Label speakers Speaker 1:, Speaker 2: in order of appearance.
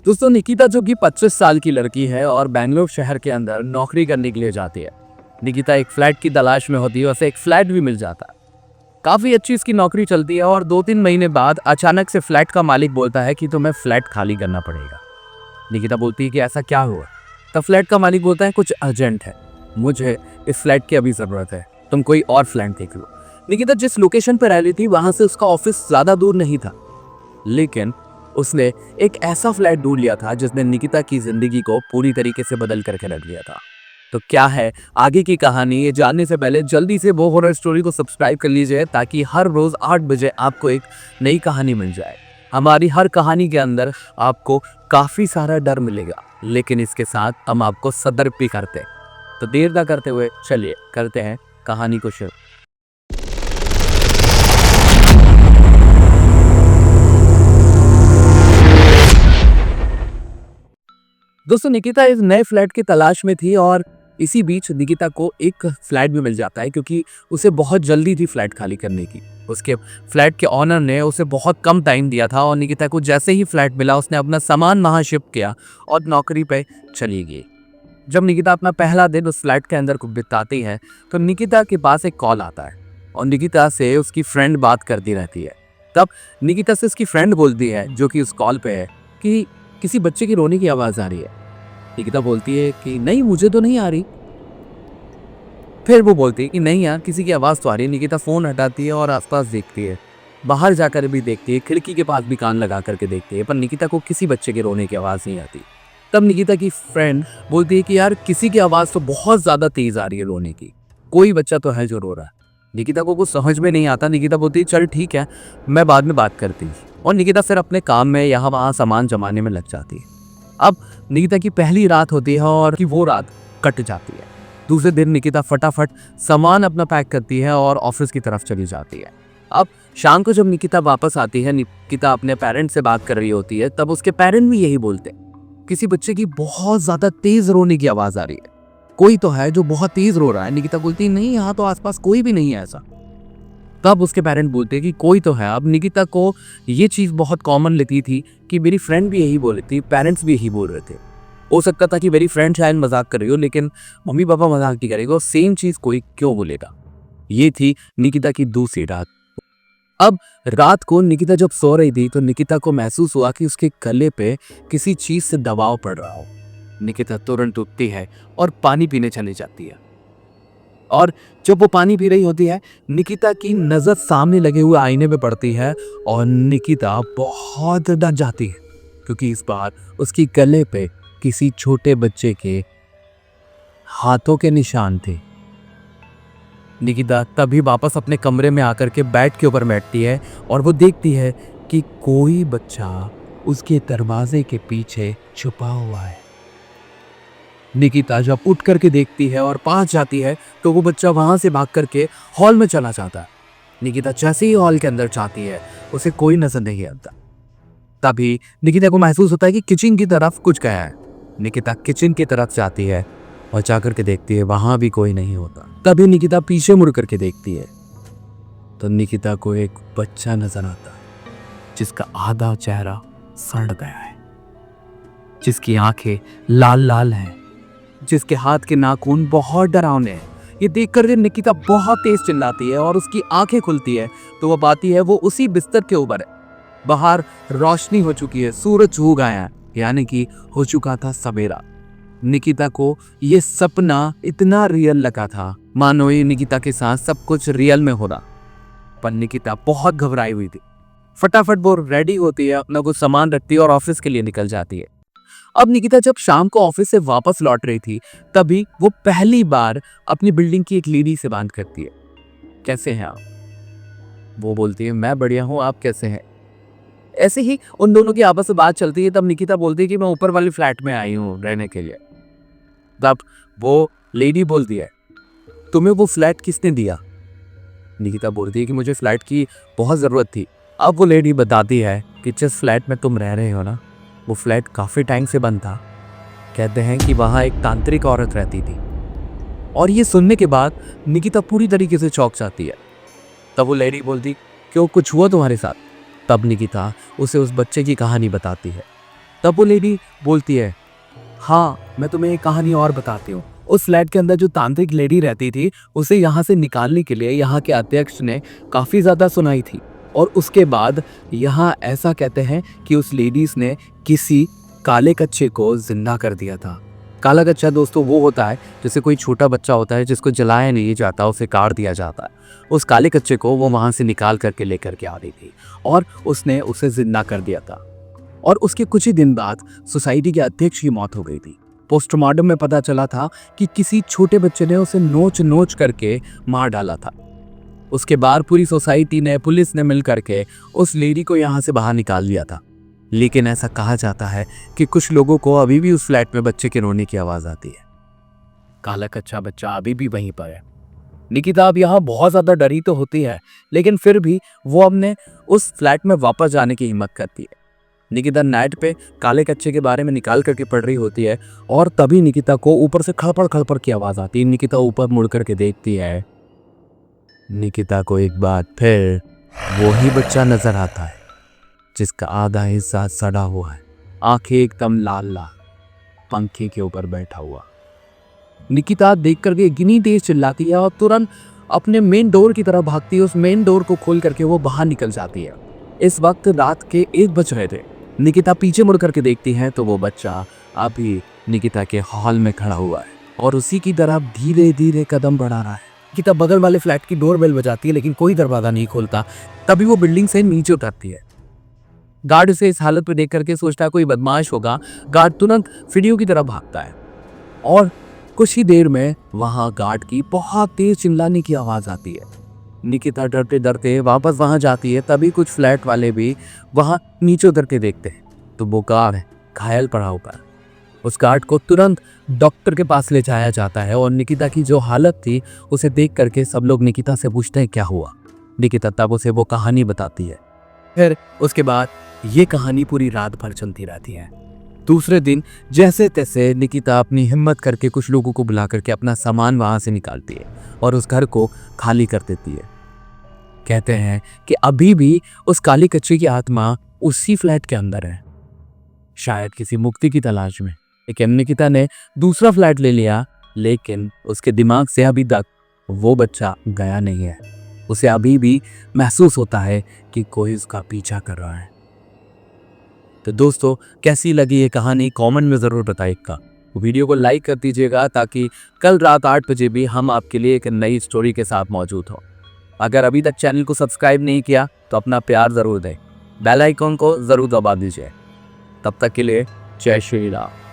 Speaker 1: दोस्तों निकिता जो कि 25 साल की लड़की है और बेंगलोर शहर के अंदर नौकरी करने के लिए जाती है। निकिता एक फ्लैट की तलाश में होती है, उसे एक फ्लैट भी मिल जाता है। काफी अच्छी इसकी नौकरी चलती है और 2-3 महीने बाद अचानक से फ्लैट का मालिक बोलता है कि तुम्हें फ्लैट खाली करना पड़ेगा। निकिता बोलती है कि ऐसा क्या हुआ। तब फ्लैट का मालिक बोलता है कुछ अर्जेंट है, मुझे इस फ्लैट की अभी जरूरत है, तुम कोई और फ्लैट देख लो। निकिता जिस लोकेशन पर रह रही थी वहां से उसका ऑफिस ज्यादा दूर नहीं था, लेकिन उसने एक ऐसा फ्लैट ढूंढ लिया था जिसने निकिता की जिंदगी को पूरी तरीके से बदल करके रख दिया था। तो क्या है आगे की कहानी, ये जानने से पहले जल्दी से वो हॉरर स्टोरी को सब्सक्राइब कर लीजिए ताकि हर रोज 8 बजे आपको एक नई कहानी मिल जाए। हमारी हर कहानी के अंदर आपको काफी सारा डर मिलेगा, लेकिन इसके साथ हम आपको सतर्क भी करते हैं। तो देर ना करते हुए चलिए करते हैं कहानी को शुरू। दोस्तों निकिता इस नए फ्लैट की तलाश में थी और इसी बीच निकिता को एक फ्लैट भी मिल जाता है, क्योंकि उसे बहुत जल्दी थी फ्लैट खाली करने की। उसके फ्लैट के ऑनर ने उसे बहुत कम टाइम दिया था और निकिता को जैसे ही फ्लैट मिला उसने अपना सामान वहां शिफ्ट किया और नौकरी पे चली गई। जब निकिता अपना पहला दिन उस फ्लैट के अंदर बिताती है तो निकिता के पास एक कॉल आता है और निकिता से उसकी फ्रेंड बात करती रहती है। तब निकिता से उसकी फ्रेंड बोलती है जो कि उस कॉल पे है कि किसी बच्चे की रोने की आवाज आ रही है। निकिता बोलती है कि नहीं, मुझे तो नहीं आ रही। फिर वो बोलती है कि नहीं यार, किसी की आवाज तो आ रही है। निकिता फोन हटाती है और आसपास देखती है, बाहर जाकर भी देखती है, खिड़की के पास भी कान लगा करके देखती है, पर निकिता को किसी बच्चे के रोने की आवाज नहीं आती। तब निकिता की फ्रेंड बोलती है कि यार किसी की आवाज तो बहुत ज्यादा तेज आ रही है रोने की, कोई बच्चा तो है जो रो रहा है। निकिता को कुछ समझ में नहीं आता। निकिता बोलती है चल ठीक है, मैं बाद में बात करती हूँ। और निकिता फिर अपने काम में यहाँ वहाँ सामान जमाने में लग जाती है। अब निकिता की पहली रात होती है और कि वो रात कट जाती है। दूसरे दिन निकिता फटाफट सामान अपना पैक करती है और ऑफिस की तरफ चली जाती है। अब शाम को जब निकिता वापस आती है, निकिता अपने पेरेंट्स से बात कर रही होती है, तब उसके पेरेंट भी यही बोलते हैं, किसी बच्चे की बहुत ज्यादा तेज रोने की आवाज आ रही है, कोई तो है जो बहुत तेज रो रहा है। निकिता बोलती है नहीं, यहाँ तो आसपास कोई भी नहीं है ऐसा। तब उसके पेरेंट बोलते हैं कि कोई तो है। अब निकिता को ये चीज़ बहुत कॉमन लगती थी कि मेरी फ्रेंड भी यही बोल रही थी, पेरेंट्स भी यही बोल रहे थे। हो सकता था कि मेरी फ्रेंड शायद मजाक कर रही हो, लेकिन मम्मी पापा मजाक नहीं करेगा, सेम चीज़ कोई क्यों बोलेगा। ये थी निकिता की दूसरी रात। अब रात को निकिता जब सो रही थी तो निकिता को महसूस हुआ कि उसके गले पे किसी चीज़ से दबाव पड़ रहा हो। निकिता तुरंत उठती है और पानी पीने चली जाती है। और जब वो पानी पी रही होती है, निकिता की नजर सामने लगे हुए आईने में पड़ती है और निकिता बहुत डर जाती है, क्योंकि इस बार उसकी गले पे किसी छोटे बच्चे के हाथों के निशान थे। निकिता तभी वापस अपने कमरे में आकर के बेड के ऊपर बैठती है और वो देखती है कि कोई बच्चा उसके दरवाजे के पीछे छुपा हुआ है। निकिता जब उठ करके देखती है और पास जाती है तो वो बच्चा वहां से भाग करके हॉल में चला जाता है। निकिता जैसे ही हॉल के अंदर जाती है उसे कोई नजर नहीं आता। तभी निकिता को महसूस होता है कि किचन की तरफ कुछ गया है। निकिता किचन की तरफ जाती है और जाकर के देखती है वहां भी कोई नहीं होता। तभी निकिता पीछे मुड़ करके देखती है तो निकिता को एक बच्चा नजर आता है जिसका आधा चेहरा सड़ गया है, जिसकी आंखें लाल लाल हैं, जिसके हाथ के नाखून बहुत डरावने हैं। ये देखकर निकिता बहुत तेज चिल्लाती है और उसकी आंखें खुलती है तो वो पाती है वो उसी बिस्तर के ऊपर है। बाहर रोशनी हो चुकी है, सूरज उग आया है, यानी कि हो चुका था सवेरा। निकिता को ये सपना इतना रियल लगा था मानो ये निकिता के साथ सब कुछ रियल में हो रहा। पर निकिता बहुत घबराई हुई थी। फटाफट वो रेडी होती है, अपना कुछ सामान रखती है और ऑफिस के लिए निकल जाती है। अब निकिता जब शाम को ऑफिस से वापस लौट रही थी तभी वो पहली बार अपनी बिल्डिंग की एक लेडी से बात करती है, कैसे हैं आप? वो बोलती है मैं बढ़िया हूँ, आप कैसे हैं? ऐसे ही उन दोनों की आपस में बात चलती है। तब निकिता बोलती है कि मैं ऊपर वाली फ्लैट में आई हूँ रहने के लिए। तब वो लेडी बोलती है तुम्हें वो फ्लैट किसने दिया? निकिता बोलती है कि मुझे फ्लैट की बहुत ज़रूरत थी। अब वो लेडी बताती है कि जिस फ्लैट में तुम रह रहे हो ना, वो फ्लैट काफ़ी टाइम से बंद था। कहते हैं कि वहाँ एक तांत्रिक औरत रहती थी। और ये सुनने के बाद निकिता पूरी तरीके से चौंक जाती है। तब वो लेडी बोलती क्यों, कुछ हुआ तुम्हारे साथ? तब निकिता उसे उस बच्चे की कहानी बताती है तब वो लेडी बोलती है, हाँ मैं तुम्हें एक कहानी और बताती हूँ। उस फ्लैट के अंदर जो तांत्रिक लेडी रहती थी, उसे यहाँ से निकालने के लिए यहाँ के अध्यक्ष ने काफ़ी ज़्यादा सुनाई थी। और उसके बाद यहाँ ऐसा कहते हैं कि उस लेडीज ने किसी काले कच्चे को जिंदा कर दिया था। काला कच्चा दोस्तों वो होता है जैसे कोई छोटा बच्चा होता है जिसको जलाया नहीं जाता, उसे काट दिया जाता है। उस काले कच्चे को वो वहाँ से निकाल करके लेकर के आ रही थी और उसने उसे जिंदा कर दिया था। और उसके कुछ ही दिन बाद सोसाइटी के अध्यक्ष की मौत हो गई थी। पोस्टमार्टम में पता चला था कि किसी छोटे बच्चे ने उसे नोच नोच करके मार डाला था। उसके बाद पूरी सोसाइटी ने, पुलिस ने मिल करके उस लेडी को यहाँ से बाहर निकाल लिया था। लेकिन ऐसा कहा जाता है कि कुछ लोगों को अभी भी उस फ्लैट में बच्चे के रोने की आवाज़ आती है। काला कच्चा बच्चा अभी भी वहीं पर है। निकिता अब यहाँ बहुत ज़्यादा डरी तो होती है, लेकिन फिर भी वो अपने उस फ्लैट में वापस जाने की हिम्मत करती है। निकिता नाइट पे काले कच्चे के बारे में निकाल करके पढ़ रही होती है और तभी निकिता को ऊपर से खड़पड़ खड़पड़ की आवाज़ आती है। निकिता ऊपर मुड़ करके देखती है। निकिता को एक बार फिर वही बच्चा नजर आता है जिसका आधा हिस्सा सड़ा हुआ है, आंखें एकदम लाल लाल, पंखे के ऊपर बैठा हुआ। निकिता देख करके इतनी तेज चिल्लाती है और तुरंत अपने मेन डोर की तरफ भागती है। उस मेन डोर को खोल करके वो बाहर निकल जाती है। इस वक्त रात के 1 बज रहे थे। निकिता पीछे मुड़ करके देखती है तो वो बच्चा अभी निकिता के हॉल में खड़ा हुआ है और उसी की तरफ धीरे धीरे कदम बढ़ा रहा है। निकिता बगल वाले फ्लैट की डोरबेल बजाती है लेकिन कोई दरवाजा नहीं खोलता। तभी वो बिल्डिंग से नीचे उतरती है। गार्ड उसे इस हालत में देख करके सोचता है कोई बदमाश होगा। गार्ड तुरंत सीढ़ियों की तरफ भागता है और कुछ ही देर में वहां गार्ड की बहुत तेज चिल्लाने की आवाज आती है। निकिता डरते डरते वापस वहां जाती है। तभी कुछ फ्लैट वाले भी वहां नीचे उतर के देखते हैं तो वो गार्ड घायल पड़ा हुआ है। उस गार्ड को तुरंत डॉक्टर के पास ले जाया जाता है और निकिता की जो हालत थी उसे देख करके सब लोग निकिता से पूछते हैं क्या हुआ। निकिता तब उसे वो कहानी बताती है। फिर उसके बाद ये कहानी पूरी रात भर चलती रहती है। दूसरे दिन जैसे तैसे निकिता अपनी हिम्मत करके कुछ लोगों को बुला करके अपना सामान वहां से निकालती है और उस घर को खाली कर देती है। कहते हैं कि अभी भी उस काली कच्ची की आत्मा उसी फ्लैट के अंदर है, शायद किसी मुक्ति की तलाश में। लेकिन निकिता ने दूसरा फ्लैट ले लिया, लेकिन उसके दिमाग से अभी तक वो बच्चा गया नहीं है। उसे अभी भी महसूस होता है कि कोई उसका पीछा कर रहा है। तो दोस्तों कैसी लगी ये कहानी कमेंट में ज़रूर बताइएगा। वीडियो को लाइक कर दीजिएगा ताकि कल रात 8 बजे भी हम आपके लिए एक नई स्टोरी के साथ मौजूद हो। अगर अभी तक चैनल को सब्सक्राइब नहीं किया तो अपना प्यार ज़रूर दें, बेल आइकन को ज़रूर दबा दीजिए। तब तक के लिए जय श्री राम।